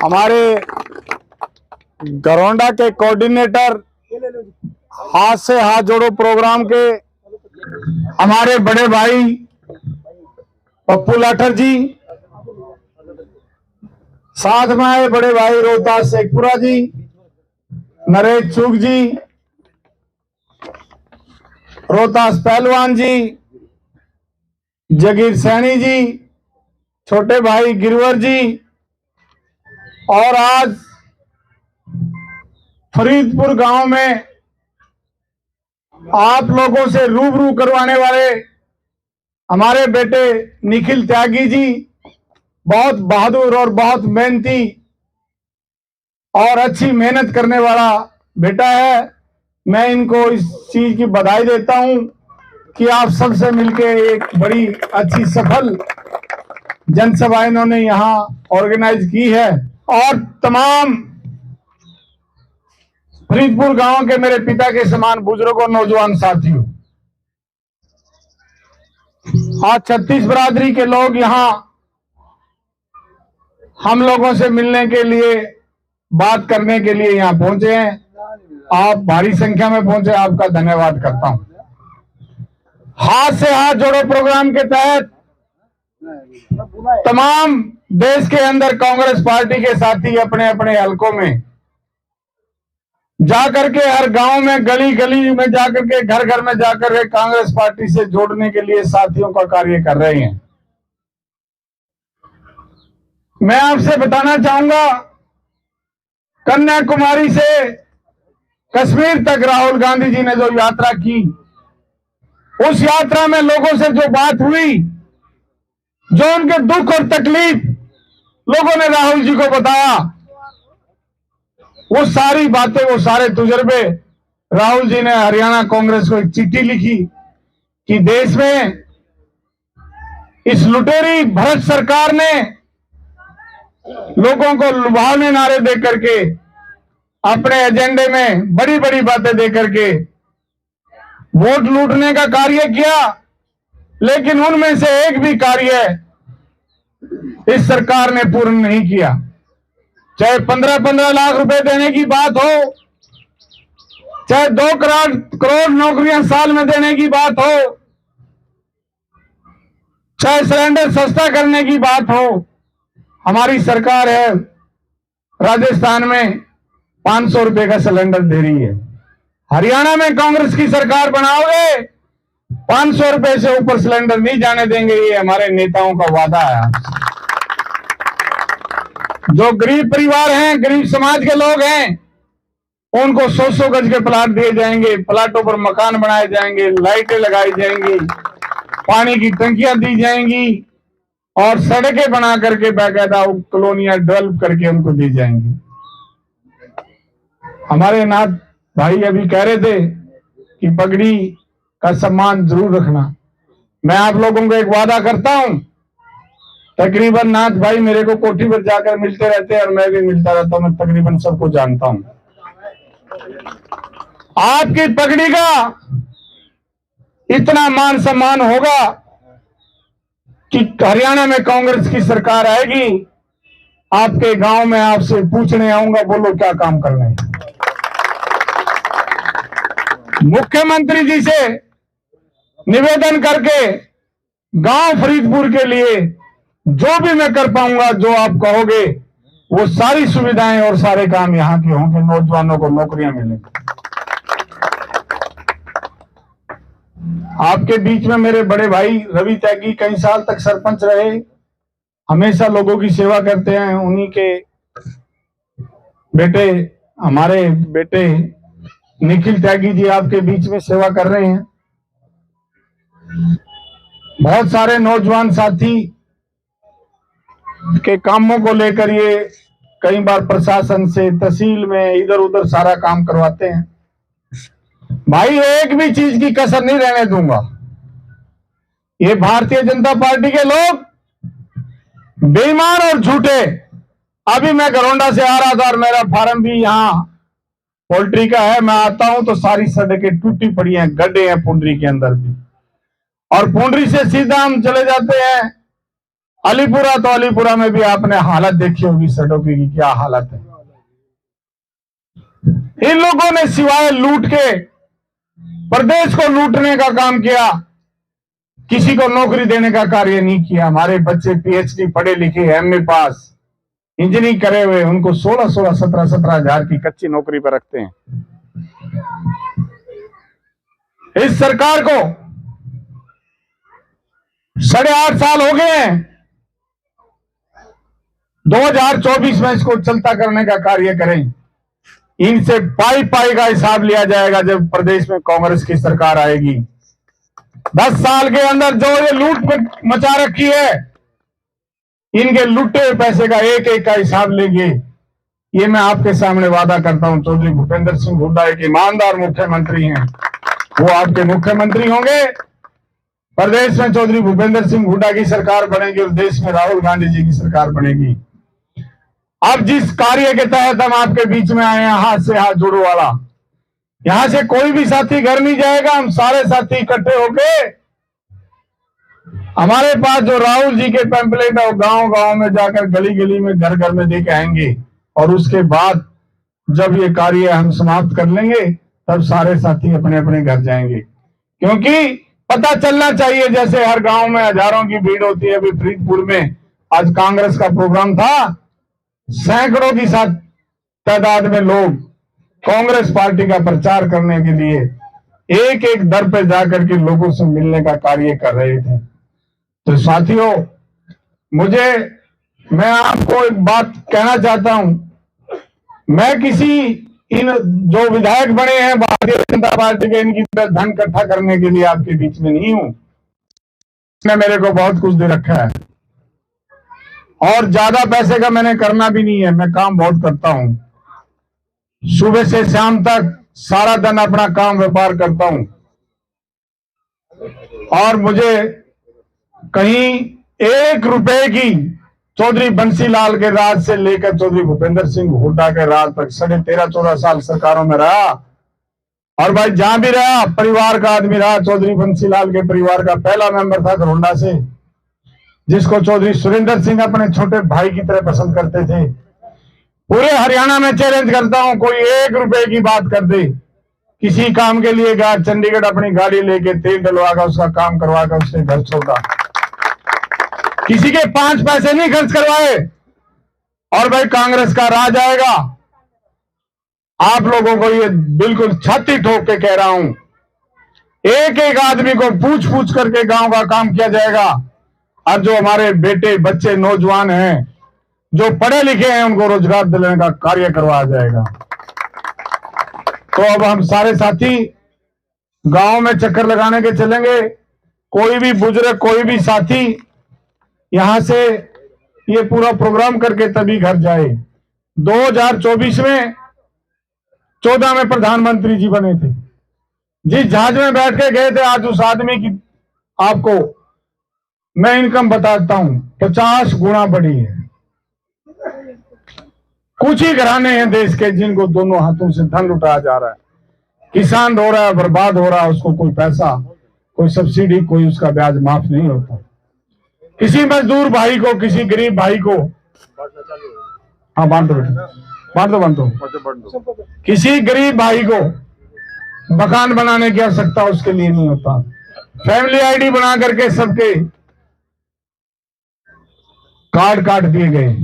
हमारे गरोंडा के कोऑर्डिनेटर, हाथ से हाथ जोड़ो प्रोग्राम के हमारे बड़े भाई पप्पू लाठर जी, साथ में आए बड़े भाई रोहतास शेखपुरा जी, नरेश चूक जी, रोहतास पहलवान जी, जगीर सैनी जी, छोटे भाई गिरवर जी, और आज फरीदपुर गांव में आप लोगों से रूबरू करवाने वाले हमारे बेटे निखिल त्यागी जी, बहुत बहादुर और बहुत मेहनती और अच्छी मेहनत करने वाला बेटा है। मैं इनको इस चीज की बधाई देता हूं कि आप सबसे मिलके एक बड़ी अच्छी सफल जनसभा इन्होंने यहां ऑर्गेनाइज की है। और तमाम फरीदपुर गांव के मेरे पिता के समान बुजुर्गों, नौजवान साथियों, आज 36 बरादरी के लोग यहां हम लोगों से मिलने के लिए, बात करने के लिए यहां पहुंचे हैं। आप भारी संख्या में पहुंचे, आपका धन्यवाद करता हूं। हाथ से हाथ जोड़ो प्रोग्राम के तहत तमाम देश के अंदर कांग्रेस पार्टी के साथी अपने अपने हलकों में जाकर के, हर गांव में, गली गली में जाकर के, घर घर में जाकर के कांग्रेस पार्टी से जोड़ने के लिए साथियों का कार्य कर रहे हैं। मैं आपसे बताना चाहूंगा, कन्याकुमारी से कश्मीर तक राहुल गांधी जी ने जो यात्रा की, उस यात्रा में लोगों से जो बात हुई, जो उनके दुख और तकलीफ लोगों ने राहुल जी को बताया, वो सारी बातें, वो सारे तजुर्बे राहुल जी ने हरियाणा कांग्रेस को एक चिट्ठी लिखी कि देश में इस लुटेरी भ्रष्ट सरकार ने लोगों को लुभावने नारे दे करके, अपने एजेंडे में बड़ी बड़ी बातें दे करके वोट लूटने का कार्य किया, लेकिन उनमें से एक भी कार्य इस सरकार ने पूर्ण नहीं किया। चाहे 15-15 लाख रुपए देने की बात हो, चाहे 2 करोड़ नौकरियां साल में देने की बात हो, चाहे सिलेंडर सस्ता करने की बात हो। हमारी सरकार है राजस्थान में 500 रुपए का सिलेंडर दे रही है। हरियाणा में कांग्रेस की सरकार बनाओगे, 500 रुपए से ऊपर सिलेंडर नहीं जाने देंगे, ये हमारे नेताओं का वादा है। जो गरीब परिवार हैं, गरीब समाज के लोग हैं, उनको 100-100 गज के प्लाट दिए जाएंगे, प्लाटों पर मकान बनाए जाएंगे, लाइटें लगाई जाएंगी, पानी की टंकियां दी जाएंगी और सड़कें बना करके बाकायदा कॉलोनियां डेवलप करके उनको दी जाएंगी। हमारे नाथ भाई अभी कह रहे थे कि पगड़ी का सम्मान जरूर रखना। मैं आप लोगों को एक वादा करता हूं, तकरीबन नाथ भाई मेरे को कोठी पर जाकर मिलते रहते हैं और मैं भी मिलता रहता हूं, मैं तकरीबन सबको जानता हूं। आपकी पगड़ी का इतना मान सम्मान होगा कि हरियाणा में कांग्रेस की सरकार आएगी, आपके गांव में आपसे पूछने आऊंगा, बोलो क्या काम करना है। मुख्यमंत्री जी से निवेदन करके गांव फरीदपुर के लिए जो भी मैं कर पाऊंगा, जो आप कहोगे, वो सारी सुविधाएं और सारे काम यहां के होंगे, नौजवानों को नौकरियां मिलेंगी। आपके बीच में मेरे बड़े भाई रवि त्यागी कई साल तक सरपंच रहे, हमेशा लोगों की सेवा करते हैं। उन्हीं के बेटे, हमारे बेटे निखिल त्यागी जी आपके बीच में सेवा कर रहे हैं। बहुत सारे नौजवान साथी के कामों को लेकर ये कई बार प्रशासन से, तहसील में, इधर उधर सारा काम करवाते हैं। भाई एक भी चीज की कसर नहीं रहने दूंगा। ये भारतीय जनता पार्टी के लोग बेईमान और झूठे। अभी मैं गरोंडा से आ रहा था और मेरा फार्म भी यहाँ पोल्ट्री का है, मैं आता हूं तो सारी सड़कें टूटी पड़ी हैं, गड्ढे हैं पुंडरी के अंदर भी, और पुंडरी से सीधा हम चले जाते हैं अलीपुरा, तो अलीपुरा में भी आपने हालत देखी होगी सड़कों की क्या हालत है। इन लोगों ने सिवाय लूट के प्रदेश को लूटने का काम किया, किसी को नौकरी देने का कार्य नहीं किया। हमारे बच्चे पीएचडी पढ़े लिखे, एमए पास, इंजीनियरिंग करे हुए, उनको 16-16, 17-17 हजार की कच्ची नौकरी पर रखते हैं। इस सरकार को 8.5 साल हो गए हैं। 2024 में इसको चलता करने का कार्य करें। इनसे पाई पाई का हिसाब लिया जाएगा जब प्रदेश में कांग्रेस की सरकार आएगी। 10 साल के अंदर जो ये लूट मचा रखी है, इनके लुटे हुए पैसे का एक एक का हिसाब लेंगे। ये मैं आपके सामने वादा करता हूं। चौधरी भूपेंद्र सिंह हुड्डा एक ईमानदार मुख्यमंत्री हैं, वो आपके मुख्यमंत्री होंगे। प्रदेश में चौधरी भूपेंद्र सिंह हुड्डा की सरकार बनेगी और देश में राहुल गांधी जी की सरकार बनेगी। अब जिस कार्य के तहत हम आपके बीच में आए हैं, हाथ से हाथ जोड़ो वाला, यहां से कोई भी साथी घर नहीं जाएगा। हम सारे साथी इकट्ठे होके, हमारे पास जो राहुल जी के पैम्पलेट है वो गांव गांव में जाकर, गली गली में, घर घर में देके आएंगे। और उसके बाद जब ये कार्य हम समाप्त कर लेंगे, तब सारे साथी अपने अपने घर जाएंगे। क्योंकि पता चलना चाहिए, जैसे हर गांव में हजारों की भीड़ होती है। अभी फरीदपुर में आज कांग्रेस का प्रोग्राम था, सैकड़ों की साथ तादाद में लोग कांग्रेस पार्टी का प्रचार करने के लिए एक एक दर पे जाकर के लोगों से मिलने का कार्य कर रहे थे। तो साथियों, मैं आपको एक बात कहना चाहता हूं। मैं किसी इन जो विधायक बने हैं भारतीय जनता पार्टी के, इनकी तरह धन इकट्ठा करने के लिए आपके बीच में नहीं हूं। इसने मेरे को बहुत कुछ दे रखा है और ज्यादा पैसे का मैंने करना भी नहीं है। मैं काम बहुत करता हूं, सुबह से शाम तक सारा दिन अपना काम व्यापार करता हूं। और मुझे कहीं 1 रुपए की चौधरी बंसीलाल के राज से लेकर चौधरी भूपेंद्र सिंह हुड्डा के राज तक 13.5-14 साल सरकारों में रहा। और भाई जहां भी रहा, परिवार का आदमी रहा। चौधरी बंसीलाल के परिवार का पहला मेंबर था घरोंडा से, जिसको चौधरी सुरेंद्र सिंह अपने छोटे भाई की तरह पसंद करते थे। पूरे हरियाणा में चैलेंज करता हूं, कोई 1 रुपए की बात कर दे, किसी काम के लिए गया चंडीगढ़, अपनी गाड़ी लेके तेल डलवाकर उसका काम करवाकर उसने घर छोड़ा। किसी के 5 पैसे नहीं खर्च करवाए। और भाई कांग्रेस का राज आएगा। आप लोगों को ये बिल्कुल छाती ठोक के कह रहा हूं, एक एक आदमी को पूछ पूछ करके गांव का काम किया जाएगा। और जो हमारे बेटे बच्चे नौजवान हैं, जो पढ़े लिखे हैं, उनको रोजगार दिलाने का कार्य करवाया जाएगा। तो अब हम सारे साथी गांव में चक्कर लगाने के चलेंगे। कोई भी बुजुर्ग, कोई भी साथी यहां से ये पूरा प्रोग्राम करके तभी घर जाए। 2024 में 14 में प्रधानमंत्री जी बने थे। जिस जहाज में बैठ के गए थे, आज उस आदमी की आपको मैं इनकम बताता हूं, 50 गुना बढ़ी है। कुछ ही घराने हैं देश के जिनको दोनों हाथों से धन लुटाया जा रहा है। किसान रो रहा है, बर्बाद हो रहा है, उसको कोई पैसा, कोई सब्सिडी, कोई उसका ब्याज माफ नहीं होता। किसी मजदूर भाई को, किसी गरीब भाई को, हाँ बांध दो, किसी गरीब भाई को मकान बनाने की आवश्यकता उसके लिए नहीं होता। फैमिली आईडी बना करके सबके कार्ड काट दिए गए।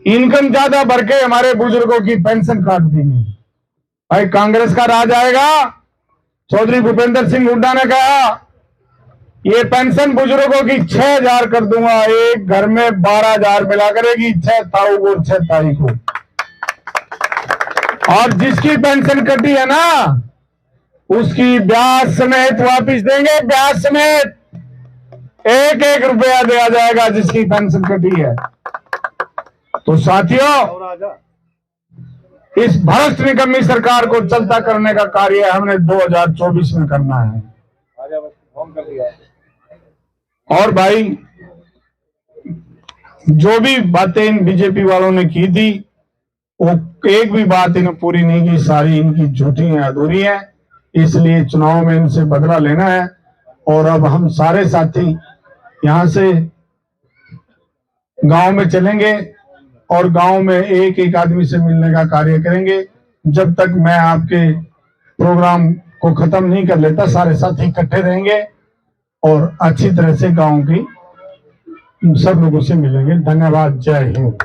इनकम ज्यादा भर के हमारे बुजुर्गों की पेंशन काट दी गई। भाई कांग्रेस का राज आएगा। चौधरी भूपेंद्र सिंह हुड्डा ने कहा ये पेंशन बुजुर्गों की 6,000 कर दूंगा, एक घर में 12,000 मिला करेगी, 6 ताऊ को 6 ताई को। और जिसकी पेंशन कटी है ना, उसकी ब्याज समेत वापिस देंगे। ब्याज समेत 1-1 रुपया दिया जाएगा जिसकी पेंशन कटी है। तो साथियों, इस भ्रष्ट निकम्मी सरकार को चलता करने का कार्य हमने 2024 में करना है। और भाई जो भी बातें इन बीजेपी वालों ने की थी, वो एक भी बात इन्हें पूरी नहीं की। सारी इनकी झूठी है, अधूरी है। इसलिए चुनाव में इनसे बदला लेना है। और अब हम सारे साथी यहां से गांव में चलेंगे और गांव में एक एक आदमी से मिलने का कार्य करेंगे। जब तक मैं आपके प्रोग्राम को खत्म नहीं कर लेता, सारे साथी इकट्ठे रहेंगे और अच्छी तरह से गांव की सब लोगों से मिलेंगे। धन्यवाद। जय हिंद।